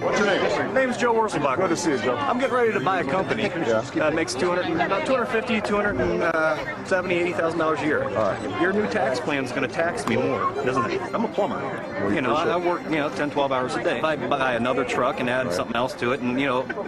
What's your name? Name's Joe Wurzelbach. Good to see you, Joe. I'm getting ready to buy a company. It makes about $250,000, $270,000, $80,000 a year. All right. Your new tax plan is going to tax me more, doesn't it? I'm a plumber. I work 10, 12 hours a day. If I buy another truck and add something else to it and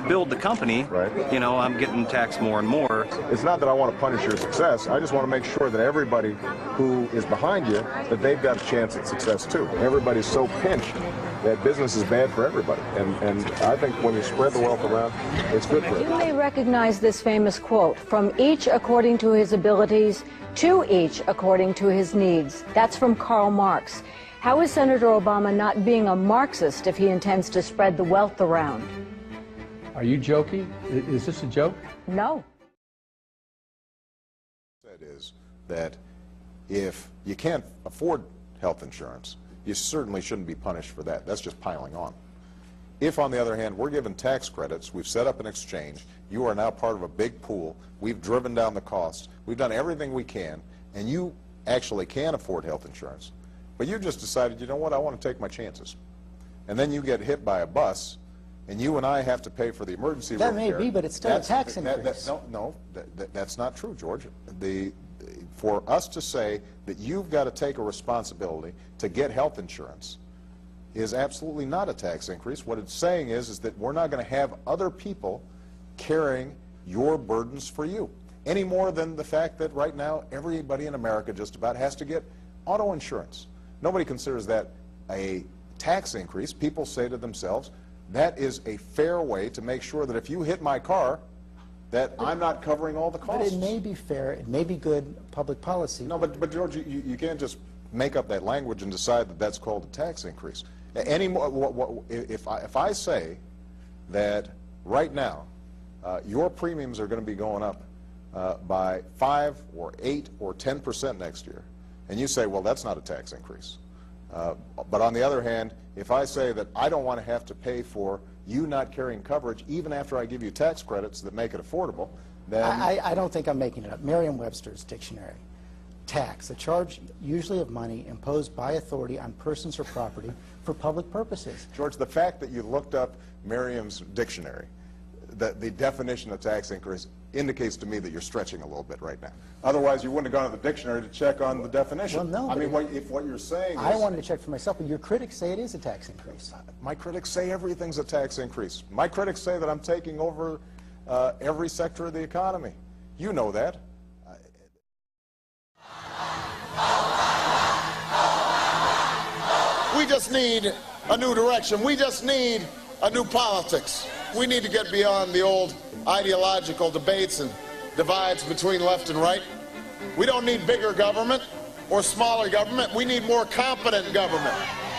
build the company, I'm getting taxed more and more. It's not that I want to punish your success. I just want to make sure that everybody who is behind you, that they've got a chance at success too. Everybody's so pinched that business is bad for everybody. And I think when you spread the wealth around, it's good for everybody. You may recognize this famous quote, "From each according to his abilities, to each according to his needs." That's from Karl Marx. How is Senator Obama not being a Marxist if he intends to spread the wealth around? Are you joking? Is this a joke? No. That is that if you can't afford health insurance, you certainly shouldn't be punished for that. That's just piling on. If, on the other hand, we're given tax credits, we've set up an exchange, you are now part of a big pool, we've driven down the costs, we've done everything we can, and you actually can afford health insurance, but you just decided, you know what, I want to take my chances. And then you get hit by a bus, and you and I have to pay for the emergency room care. That may be, but it's still a tax increase. That's not true, George. For us to say that you've got to take a responsibility to get health insurance is absolutely not a tax increase. What it's saying is that we're not going to have other people carrying your burdens for you, any more than the fact that right now everybody in America just about has to get auto insurance. Nobody considers that a tax increase. People say to themselves, that is a fair way to make sure that if you hit my car, that I'm not covering all the costs. But it may be fair, it may be good public policy. No, but George, you can't just make up that language and decide that that's called a tax increase. If I say that right now your premiums are going to be going up by 5 or 8 or 10% next year, and you say, well, that's not a tax increase. But on the other hand, if I say that I don't want to have to pay for you not carrying coverage even after I give you tax credits that make it affordable, then... I don't think I'm making it up. Merriam-Webster's dictionary. Tax, a charge usually of money imposed by authority on persons or property for public purposes. George, the fact that you looked up Merriam's dictionary, the definition of tax increase, indicates to me that you're stretching a little bit right now. Otherwise, you wouldn't have gone to the dictionary to check on the definition. Well, no. I mean, if what you're saying is... I wanted to check for myself, but your critics say it is a tax increase. My critics say everything's a tax increase. My critics say that I'm taking over every sector of the economy. You know that. We just need a new direction. We just need a new politics. We need to get beyond the old ideological debates and divides between left and right. We don't need bigger government or smaller government. We need more competent government.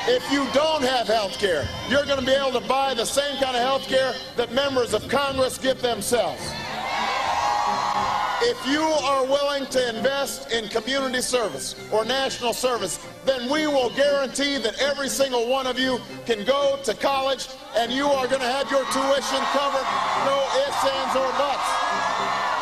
If you don't have health care, you're going to be able to buy the same kind of health care that members of Congress get themselves. If you are willing to invest in community service or national service, then we will guarantee that every single one of you can go to college and you are going to have your tuition covered, no ifs, ands, or buts.